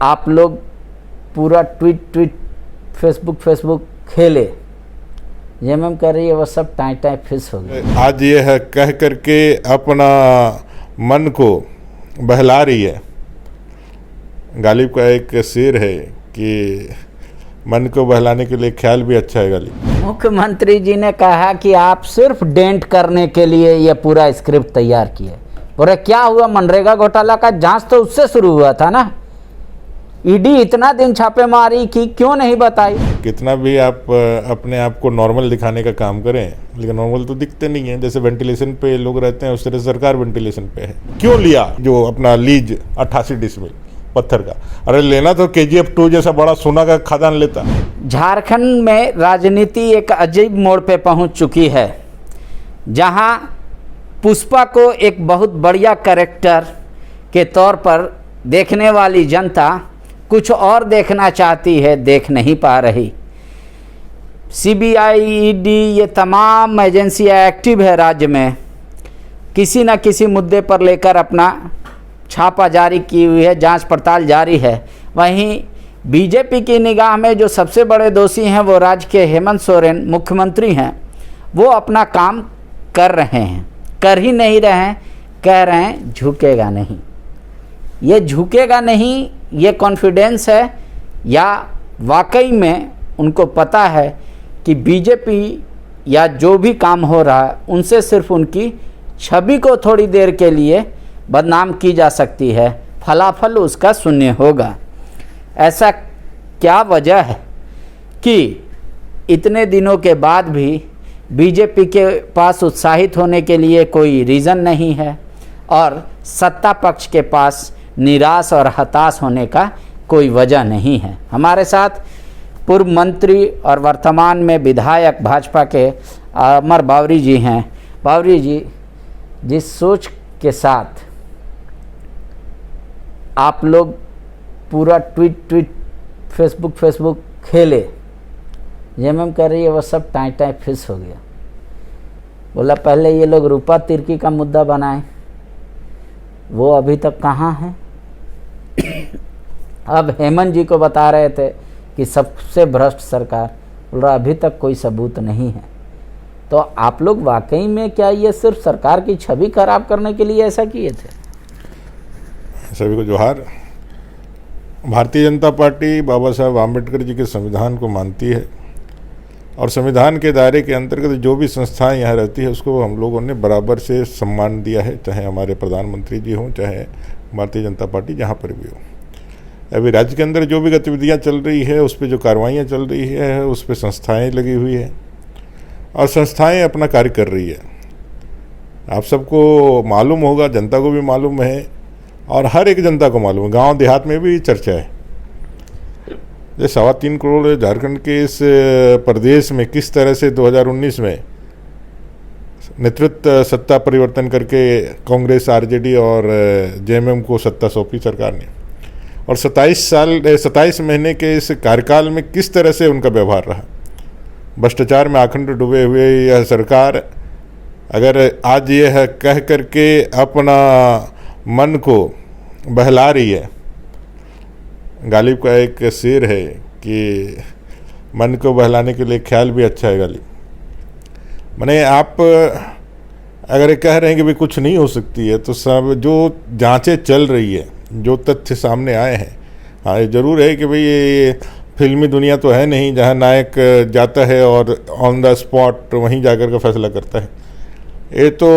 आप लोग पूरा ट्वीट फेसबुक खेले जेएमएम कर रही है, वो सब टाई फिस हो गया। आज ये है कह करके अपना मन को बहला रही है। गालिब का एक शेर है कि मन को बहलाने के लिए ख्याल भी अच्छा है गालिब। मुख्यमंत्री जी ने कहा कि आप सिर्फ डेंट करने के लिए ये पूरा स्क्रिप्ट तैयार किए। बोले क्या हुआ, मनरेगा घोटाला का जांच तो उससे शुरू हुआ था ना। ईडी इतना दिन छापेमारी की, क्यों नहीं बताई? कितना भी आप अपने आप को नॉर्मल दिखाने का काम करें, लेकिन नॉर्मल तो दिखते नहीं है। जैसे वेंटिलेशन पे लोग रहते हैं, उस तरह सरकार वेंटिलेशन पे है। क्यों लिया जो अपना लीज 88 डिसमिल पत्थर का? अरे लेना तो KGF 2 जैसा बड़ा सोना का खदान लेता। झारखंड में राजनीति एक अजीब मोड़ पे पहुंच चुकी है, जहां पुष्पा को एक बहुत बढ़िया कैरेक्टर के तौर पर देखने वाली जनता कुछ और देखना चाहती है, देख नहीं पा रही। CBI, ED ये तमाम एजेंसियां एक्टिव है राज्य में, किसी न किसी मुद्दे पर लेकर अपना छापा जारी की हुई है, जांच पड़ताल जारी है। वहीं बीजेपी की निगाह में जो सबसे बड़े दोषी हैं वो राज्य के हेमंत सोरेन मुख्यमंत्री हैं। वो अपना काम कर रहे हैं, कर ही नहीं रहे हैं, कह रहे हैं झुकेगा नहीं। ये झुकेगा नहीं, ये कॉन्फिडेंस है या वाकई में उनको पता है कि बीजेपी या जो भी काम हो रहा है उनसे सिर्फ उनकी छवि को थोड़ी देर के लिए बदनाम की जा सकती है, फलाफल उसका शून्य होगा। ऐसा क्या वजह है कि इतने दिनों के बाद भी बीजेपी के पास उत्साहित होने के लिए कोई रीज़न नहीं है और सत्ता पक्ष के पास निराश और हताश होने का कोई वजह नहीं है। हमारे साथ पूर्व मंत्री और वर्तमान में विधायक भाजपा के अमर बावरी जी हैं। बावरी जी, जिस सोच के साथ आप लोग पूरा ट्वीट फेसबुक खेले जेएमएम कर रही है, वो सब टाई फिस हो गया। बोला पहले ये लोग रूपा तिर्की का मुद्दा बनाए, वो अभी तक कहाँ है। अब हेमंत जी को बता रहे थे कि सबसे भ्रष्ट सरकार, बोल रहा अभी तक कोई सबूत नहीं है। तो आप लोग वाकई में क्या ये सिर्फ सरकार की छवि खराब करने के लिए ऐसा किए थे? सभी को जोहार। भारतीय जनता पार्टी बाबा साहब आम्बेडकर जी के संविधान को मानती है और संविधान के दायरे के अंतर्गत जो भी संस्थाएं यहाँ रहती है उसको हम लोगों ने बराबर से सम्मान दिया है, चाहे हमारे प्रधानमंत्री जी हों, चाहे भारतीय जनता पार्टी जहाँ पर भी हो। अभी राज्य के अंदर जो भी गतिविधियाँ चल रही है, उस पर जो कार्रवाइयाँ चल रही है, उस पर संस्थाएँ लगी हुई है और संस्थाएँ अपना कार्य कर रही है। आप सबको मालूम होगा, जनता को भी मालूम है और हर एक जनता को मालूम है। गांव देहात में भी चर्चा है। ये 3.25 करोड़ झारखंड के इस प्रदेश में किस तरह से 2019 में नेतृत्व सत्ता परिवर्तन करके कांग्रेस, RJD और JMM को सत्ता सौंपी सरकार ने, और 27 महीने के इस कार्यकाल में किस तरह से उनका व्यवहार रहा। भ्रष्टाचार में आखंड डूबे हुए यह सरकार अगर आज ये है कह करके अपना मन को बहला रही है। गालिब का एक शेर है कि मन को बहलाने के लिए ख्याल भी अच्छा है गालिब। माने आप अगर ये कह रहे हैं कि भाई कुछ नहीं हो सकती है, तो सब जो जांचें चल रही है, जो तथ्य सामने आए हैं, हाँ ये ज़रूर है कि भाई ये फिल्मी दुनिया तो है नहीं जहां नायक जाता है और ऑन द स्पॉट वहीं जाकर का फैसला करता है। ये तो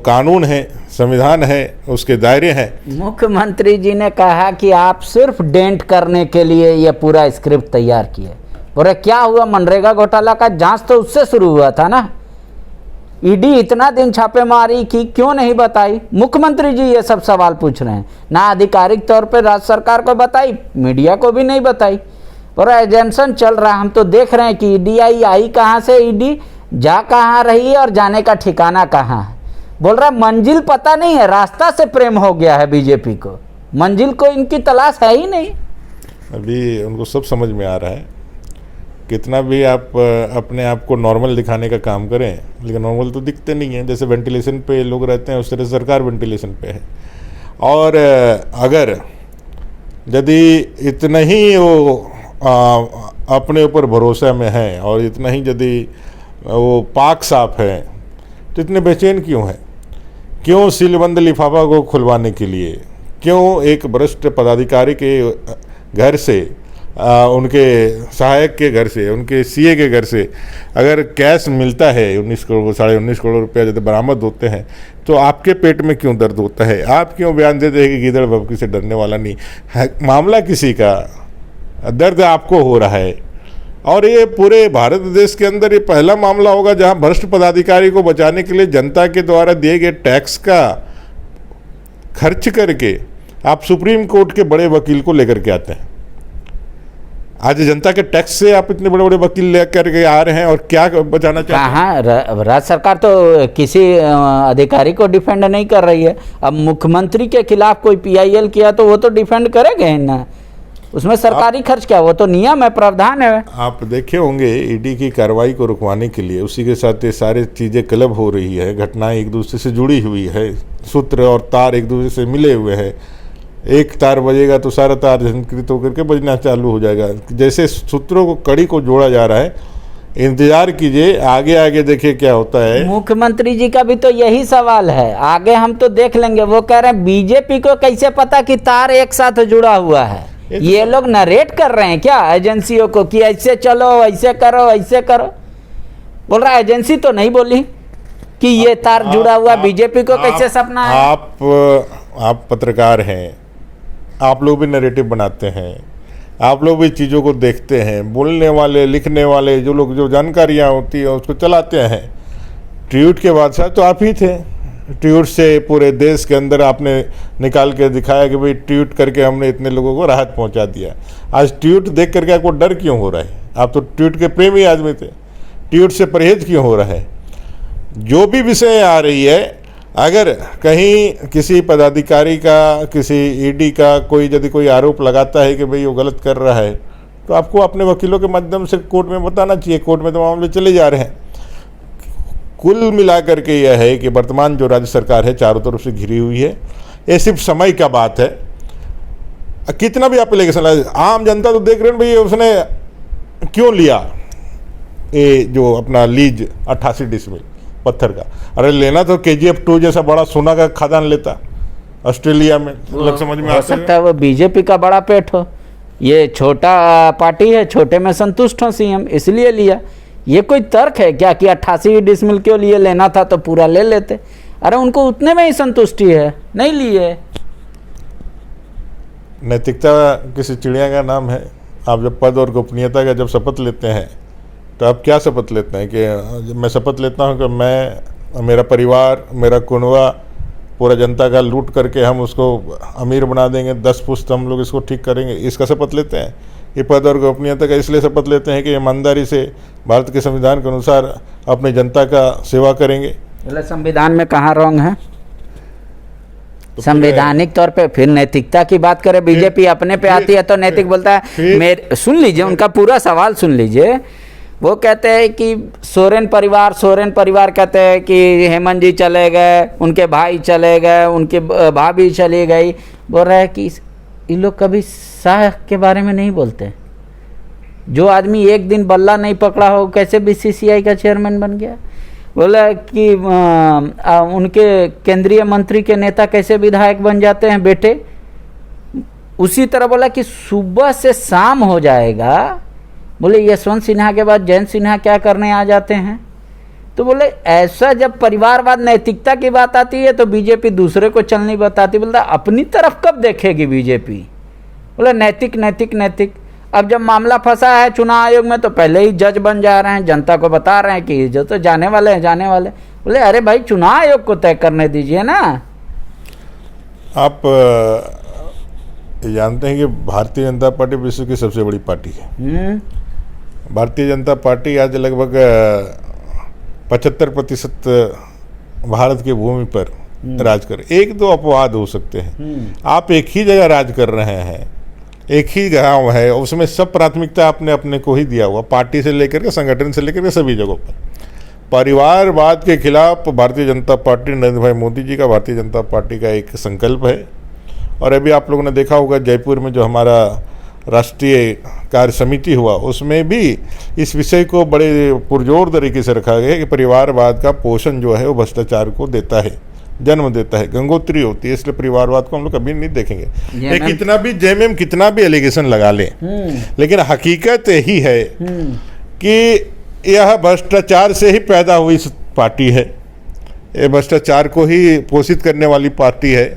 कानून है, संविधान है, उसके दायरे हैं। मुख्यमंत्री जी ने कहा कि आप सिर्फ डेंट करने के लिए ये पूरा स्क्रिप्ट तैयार किए। बोले क्या हुआ, मनरेगा घोटाला का जांच तो उससे शुरू हुआ था ना। ईडी इतना दिन छापेमारी की, क्यों नहीं बताई? मुख्यमंत्री जी ये सब सवाल पूछ रहे हैं। ना आधिकारिक तौर पर राज्य सरकार को बताई, मीडिया को भी नहीं बताई। और एजेंसन चल रहा है, हम तो देख रहे हैं कि ईडी आई कहाँ से, ईडी जा कहाँ रही है और जाने का ठिकाना कहाँ है। बोल रहा मंजिल पता नहीं है, रास्ता से प्रेम हो गया है बीजेपी को, मंजिल को इनकी तलाश है ही नहीं। अभी उनको सब समझ में आ रहा है। कितना भी आप अपने आप को नॉर्मल दिखाने का काम करें, लेकिन नॉर्मल तो दिखते नहीं है। जैसे वेंटिलेशन पे लोग रहते हैं, उस तरह सरकार वेंटिलेशन पे है। और अगर यदि इतना ही वो अपने ऊपर भरोसा में है और इतना ही यदि वो पाक साफ है तो इतने बेचैन क्यों हैं? क्यों सीलबंद लिफाफा को खुलवाने के लिए? क्यों एक वरिष्ठ पदाधिकारी के घर से, उनके सहायक के घर से, उनके सीए के घर से अगर कैश मिलता है 19 करोड़ 19.5 करोड़ रुपया यदि बरामद होते हैं तो आपके पेट में क्यों दर्द होता है? आप क्यों बयान देते हैं कि गीदड़ भभकी से डरने वाला नहीं है? मामला किसी का, दर्द आपको हो रहा है। और ये पूरे भारत देश के अंदर ये पहला मामला होगा जहां भ्रष्ट पदाधिकारी को बचाने के लिए जनता के द्वारा दिए गए टैक्स का खर्च करके आप सुप्रीम कोर्ट के बड़े वकील को लेकर के आते हैं। आज जनता के टैक्स से आप इतने बड़े बड़े वकील लेकर के आ रहे हैं और क्या बचाना चाहते हैं? हाँ, राज्य सरकार तो किसी अधिकारी को डिफेंड नहीं कर रही है। अब मुख्यमंत्री के खिलाफ कोई पीआईएल किया तो वो तो डिफेंड करेंगे ना, उसमें सरकारी खर्च क्या, वो तो नियम है, प्रावधान है। आप देखे होंगे ईडी की कार्रवाई को रुकवाने के लिए उसी के साथ ये सारी चीज़ें क्लब हो रही है, घटनाएं एक दूसरे से जुड़ी हुई है, सूत्र और तार एक दूसरे से मिले हुए हैं। एक तार बजेगा तो सारा तार झंकृत होकर के बजना चालू हो जाएगा। जैसे सूत्रों को, कड़ी को जोड़ा जा रहा है। इंतजार कीजिए, आगे आगे देखिए क्या होता है। मुख्यमंत्री जी का भी तो यही सवाल है, आगे हम तो देख लेंगे। वो कह रहे हैं बीजेपी को कैसे पता कि तार एक साथ जुड़ा हुआ है? ये लोग नरेट कर रहे हैं क्या एजेंसियों को कि ऐसे चलो, ऐसे करो, ऐसे करो? बोल रहा है एजेंसी तो नहीं बोली कि ये तार जुड़ा हुआ, बीजेपी को कैसे सपना है? आप पत्रकार हैं, आप लोग भी नरेटिव बनाते हैं, आप लोग भी चीज़ों को देखते हैं। बोलने वाले, लिखने वाले, जो लोग जो जानकारियाँ होती है उसको चलाते हैं। ट्वीट के बादशाह तो आप ही थे। ट्वीट से पूरे देश के अंदर आपने निकाल के दिखाया कि भाई ट्वीट करके हमने इतने लोगों को राहत पहुंचा दिया। आज ट्वीट देख करके आपको डर क्यों हो रहा है? आप तो ट्वीट के प्रेमी आदमी थे, ट्वीट से परहेज क्यों हो रहा है? जो भी विषय आ रही है, अगर कहीं किसी पदाधिकारी का, किसी ईडी का यदि कोई आरोप लगाता है कि भाई वो गलत कर रहा है तो आपको अपने वकीलों के माध्यम से कोर्ट में बताना चाहिए। कोर्ट में तो मामले चले जा रहे हैं। कुल मिलाकर के यह है कि वर्तमान जो राज्य सरकार है चारों तरफ से घिरी हुई है। ये सिर्फ समय का बात है। कितना भी आप एप्लीकेशन, आम जनता तो देख रहे हैं भाई उसने क्यों लिया ये जो अपना लीज 88 डिसमिल पत्थर का। अरे लेना तो KGF 2 जैसा बड़ा सोना का खदान लेता ऑस्ट्रेलिया में। समझ में हो सकता है वो बीजेपी का बड़ा पेट हो, ये छोटा पार्टी है, छोटे में संतुष्ट हो सीएम, इसलिए लिया। ये कोई तर्क है क्या कि 88 डिसमिल क्यों लिए? लेना था तो पूरा ले लेते। अरे उनको उतने में ही संतुष्टि है, नहीं लिए। नैतिकता किसी चिड़िया का नाम है। आप जब पद और गोपनीयता का जब शपथ लेते हैं तो आप क्या शपथ लेते हैं? कि मैं शपथ लेता हूं कि मैं, मेरा परिवार, मेरा कुनवा, पूरा जनता का लूट करके हम उसको अमीर बना देंगे, 10 पुश्त हम लोग इसको ठीक करेंगे, इसका शपथ लेते हैं। ये पद और गोपनीयता का इसलिए शपथ लेते हैं कि ईमानदारी से भारत के संविधान के अनुसार अपनी जनता का सेवा करेंगे। संविधान में कहाँ रॉन्ग है? तो संवैधानिक तौर पे फिर नैतिकता की बात करें, बीजेपी अपने पे आती है तो नैतिक बोलता है। मेरे सुन लीजिए, उनका पूरा सवाल सुन लीजिए। वो कहते हैं कि सोरेन परिवार कहते हैं कि हेमंत जी चले गए, उनके भाई चले गए, उनके भाभी चली गई। बोल रहे हैं कि ये लोग कभी शाह के बारे में नहीं बोलते। जो आदमी एक दिन बल्ला नहीं पकड़ा हो कैसे BCCI का चेयरमैन बन गया? बोला कि उनके केंद्रीय मंत्री के नेता कैसे विधायक बन जाते हैं बेटे। उसी तरह बोला कि सुबह से शाम हो जाएगा, बोले यशवंत सिन्हा के बाद जयंत सिन्हा क्या करने आ जाते हैं। तो बोले ऐसा जब परिवारवाद, नैतिकता की बात आती है तो बीजेपी दूसरे को चल नहीं बताती। बोलता अपनी तरफ कब देखेगी बीजेपी? बोले नैतिक नैतिक नैतिक। अब जब मामला फंसा है चुनाव आयोग में तो पहले ही जज बन जा रहे हैं, जनता को बता रहे हैं कि जो तो जाने वाले हैं, जाने वाले। बोले अरे भाई चुनाव आयोग को तय करने दीजिए ना। आप जानते हैं कि भारतीय जनता पार्टी विश्व की सबसे बड़ी पार्टी है। भारतीय जनता पार्टी आज लगभग 75% भारत की भूमि पर राज कर। एक दो अपवाद हो सकते हैं। आप एक ही जगह राज कर रहे हैं, एक ही गांव है, उसमें सब प्राथमिकता आपने अपने को ही दिया हुआ, पार्टी से लेकर के, संगठन से लेकर के सभी जगहों पर। परिवारवाद के खिलाफ भारतीय जनता पार्टी, नरेंद्र भाई मोदी जी का, भारतीय जनता पार्टी का एक संकल्प है और अभी आप लोगों ने देखा होगा जयपुर में जो हमारा राष्ट्रीय कार्य समिति हुआ, उसमें भी इस विषय को बड़े पुरजोर तरीके से रखा गया कि परिवारवाद का पोषण जो है वो भ्रष्टाचार को देता है, जन्म देता है, गंगोत्री होती है, इसलिए परिवारवाद को हम लोग कभी नहीं देखेंगे। ये कितना भी जेएमएम कितना भी एलिगेशन लगा ले, लेकिन हकीकत यही है कि यह भ्रष्टाचार से ही पैदा हुई पार्टी है, ये भ्रष्टाचार को ही पोषित करने वाली पार्टी है,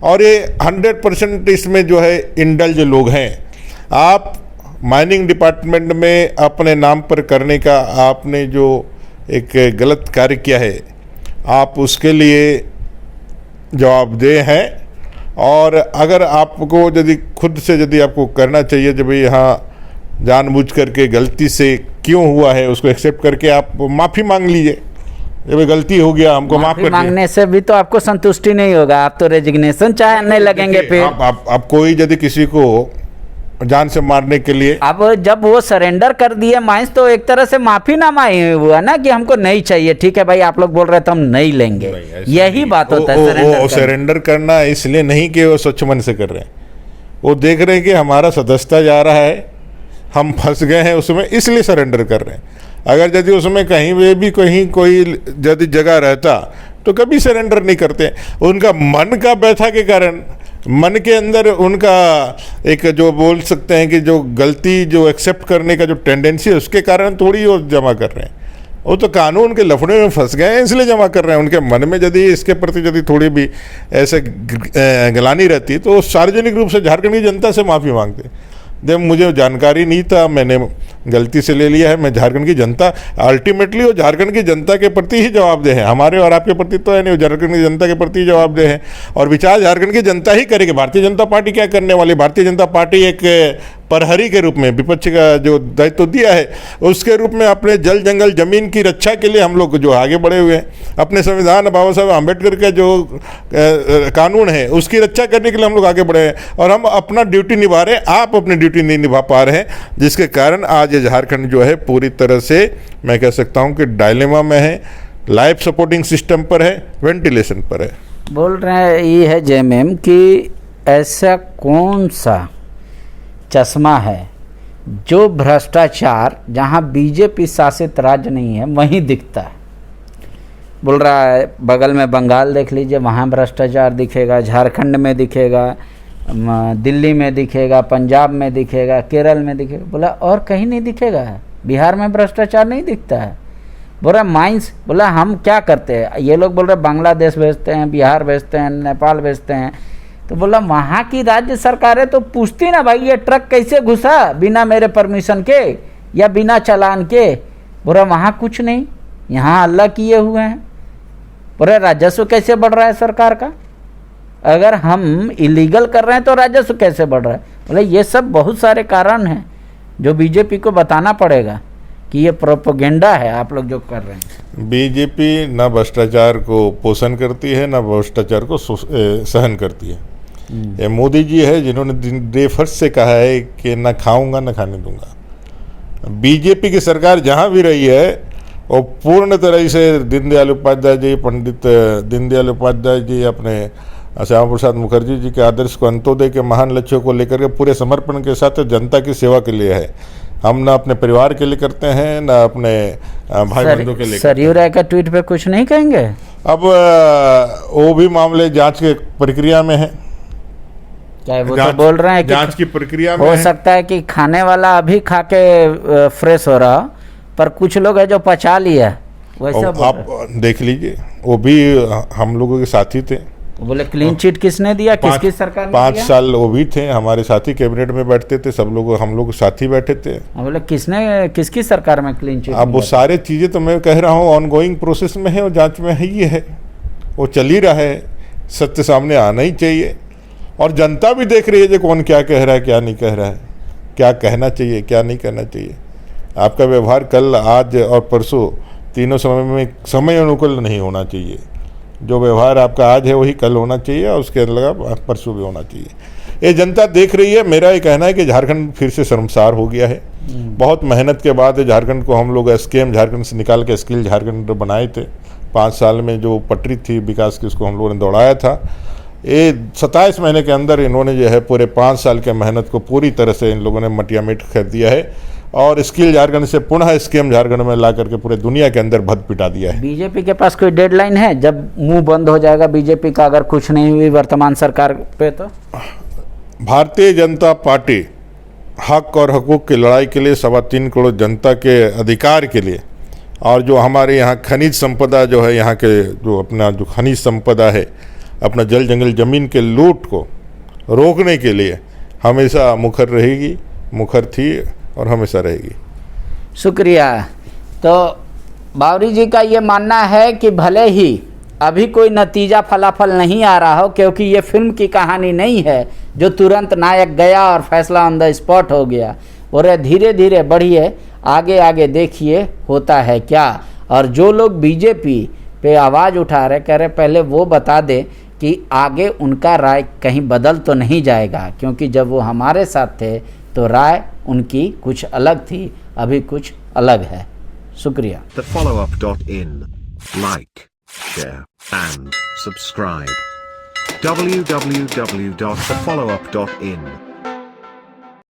और ये 100% इसमें जो है इंडल्ज लोग हैं। आप माइनिंग डिपार्टमेंट में अपने नाम पर करने का आपने जो एक गलत कार्य किया है, आप उसके लिए जवाबदेह हैं, और अगर आपको यदि खुद से यदि आपको करना चाहिए जब यहाँ जानबूझ करके गलती से क्यों हुआ है उसको एक्सेप्ट करके आप माफ़ी मांग लीजिए, जब गलती हो गया हमको माफ कर मांगने से भी तो आपको संतुष्टि नहीं होगा, आप तो रेजिग्नेशन चाहने लगेंगे। फिर आप कोई यदि किसी को जान से मारने के लिए, अब जब वो सरेंडर कर दिए माइंस, तो एक तरह से माफीनामा ही हुआ ना कि हमको नहीं चाहिए, ठीक है भाई आप लोग बोल रहे तो हम नहीं लेंगे, यही बात होता है। सरेंडर करना इसलिए नहीं कि वो स्वच्छ मन से कर रहे हैं, वो देख रहे हैं कि हमारा सदस्यता जा रहा है, हम फंस गए हैं उसमें, इसलिए सरेंडर कर रहे हैं। अगर यदि उसमें कहीं भी कोई यदि जगह रहता तो कभी सरेंडर नहीं करते। उनका मन का व्यथा के कारण, मन के अंदर उनका एक जो बोल सकते हैं कि जो गलती जो एक्सेप्ट करने का जो टेंडेंसी है, उसके कारण थोड़ी वो जमा कर रहे हैं। वो तो कानून के लफड़े में फंस गए हैं इसलिए जमा कर रहे हैं। उनके मन में यदि इसके प्रति यदि थोड़ी भी ऐसे गलानी रहती तो सार्वजनिक रूप से झारखंड की जनता से माफ़ी मांगते। जब मुझे जानकारी नहीं था, मैंने गलती से ले लिया है, मैं झारखंड की जनता, अल्टीमेटली वो झारखंड की जनता के प्रति ही जवाबदेह है, हमारे और आपके प्रति तो है नहीं, वो झारखंड की जनता के प्रति जवाबदेह है। और विचार झारखंड की जनता ही करेगी। भारतीय जनता पार्टी क्या करने वाली? भारतीय जनता पार्टी एक प्रहरी के रूप में विपक्ष का जो दायित्व दिया है उसके रूप में अपने जल जंगल जमीन की रक्षा के लिए हम लोग जो आगे बढ़े हुए हैं। अपने संविधान बाबा साहब अम्बेडकर का जो कानून है उसकी रक्षा करने के लिए हम लोग आगे बढ़े हैं, और हम अपना ड्यूटी निभा रहे हैं। आप अपनी ड्यूटी नहीं निभा पा रहे हैं, जिसके कारण आज ये झारखंड जो है पूरी तरह से मैं कह सकता हूँ कि डायलेमा में है, लाइफ सपोर्टिंग सिस्टम पर है, वेंटिलेशन पर है। बोल रहे हैं ये है जेएमएम कि ऐसा कौन सा चश्मा है जो भ्रष्टाचार जहां बीजेपी शासित राज्य नहीं है वहीं दिखता है। बोल रहा है बगल में बंगाल देख लीजिए, वहाँ भ्रष्टाचार दिखेगा, झारखंड में दिखेगा, दिल्ली में दिखेगा, पंजाब में दिखेगा, केरल में दिखेगा। बोला और कहीं नहीं दिखेगा, बिहार में भ्रष्टाचार नहीं दिखता है। बोल रहा माइंस, बोला हम क्या करते हैं, ये लोग बोल रहे बांग्लादेश भेजते हैं, बिहार भेजते हैं, नेपाल भेजते हैं। तो बोला वहाँ की राज्य सरकारें तो पूछती ना भाई ये ट्रक कैसे घुसा बिना मेरे परमिशन के या बिना चालान के। बोला वहाँ कुछ नहीं, यहाँ अल्लाह किए हुए हैं। बोले राजस्व कैसे बढ़ रहा है सरकार का? अगर हम इलीगल कर रहे हैं तो राजस्व कैसे बढ़ रहा है? बोले ये सब बहुत सारे कारण हैं जो बीजेपी को बताना पड़ेगा कि ये प्रोपेगेंडा है आप लोग जो कर रहे हैं। बीजेपी न भ्रष्टाचार को पोषण करती है, न भ्रष्टाचार को सहन करती है। ये मोदी जी है जिन्होंने डे फर्स्ट से कहा है कि न खाऊंगा न खाने दूंगा। बीजेपी की सरकार जहाँ भी रही है वो पूर्ण तरह से दीनदयाल उपाध्याय जी, पंडित दीनदयाल उपाध्याय जी, अपने श्यामा प्रसाद मुखर्जी जी के आदर्श को, अंत्योदय के महान लक्ष्यों को लेकर के पूरे समर्पण के साथ जनता की सेवा के लिए है। हम ना अपने परिवार के लिए करते हैं ना अपने भाई बंधुओं के लिए। सरयू राय का ट्वीट पे कुछ नहीं कहेंगे? अब वो भी मामले जांच के प्रक्रिया में है। क्या वो तो बोल रहे हैं कि जांच की प्रक्रिया में हो सकता है कि खाने वाला अभी खा के फ्रेश हो रहा, पर कुछ लोग है जो पचा लिया वैसा। आप देख लीजिए, वो भी हम लोगों के साथी थे। बोले क्लीन चिट किसने दिया, किसकी सरकार ने 5 साल वो भी थे हमारे साथी, कैबिनेट में बैठते थे, सब लोग हम लोग साथी बैठे थे। बोले किसने, किसकी सरकार में क्लीन चिट? अब वो सारे चीज़ें तो मैं कह रहा हूँ ऑन गोइंग प्रोसेस में है, और जांच में ही है, वो चल ही रहा है, सत्य सामने आना ही चाहिए। और जनता भी देख रही है जो कौन क्या कह रहा है, क्या नहीं कह रहा है, क्या कहना चाहिए, क्या नहीं कहना चाहिए। आपका व्यवहार कल, आज और परसों तीनों समय में समय अनुकूल नहीं होना चाहिए। जो व्यवहार आपका आज है वही कल होना चाहिए, और उसके अलावा परसों भी होना चाहिए। ये जनता देख रही है। मेरा ये कहना है कि झारखंड फिर से शर्मसार हो गया है। बहुत मेहनत के बाद झारखंड को हम लोग स्केम झारखंड से निकाल के स्किल झारखंड बनाए थे। 5 साल में जो पटरी थी विकास की उसको हम लोगों ने दौड़ाया था, ये 27 महीने के अंदर इन्होंने जो है पूरे 5 साल के मेहनत को पूरी तरह से इन लोगों ने मटियामेट कर दिया है और स्किल झारखंड से पुनः स्कीम झारखंड में ला करके पूरे दुनिया के अंदर भद पिटा दिया है। बीजेपी के पास कोई डेडलाइन है जब मुंह बंद हो जाएगा बीजेपी का अगर कुछ नहीं हुई वर्तमान सरकार पे? तो भारतीय जनता पार्टी हक और हकूक़ की लड़ाई के लिए 3.25 करोड़ जनता के अधिकार के लिए और जो हमारे यहाँ खनिज संपदा जो है, यहाँ के जो अपना जो खनिज संपदा है, अपना जल जंगल ज़मीन के लूट को रोकने के लिए हमेशा मुखर रहेगी, मुखर थी और हमेशा रहेगी। शुक्रिया। तो बावरी जी का ये मानना है कि भले ही अभी कोई नतीजा फलाफल नहीं आ रहा हो, क्योंकि ये फिल्म की कहानी नहीं है जो तुरंत नायक गया और फैसला ऑन द स्पॉट हो गया, और धीरे धीरे बढ़िए, आगे आगे देखिए होता है क्या। और जो लोग बीजेपी पे आवाज़ उठा रहे, कह रहे पहले वो बता दें कि आगे उनका राय कहीं बदल तो नहीं जाएगा, क्योंकि जब वो हमारे साथ थे तो राय उनकी कुछ अलग थी, अभी कुछ अलग है। शुक्रिया। TheFollowUp.in. Like, share and subscribe. www.thefollowup.in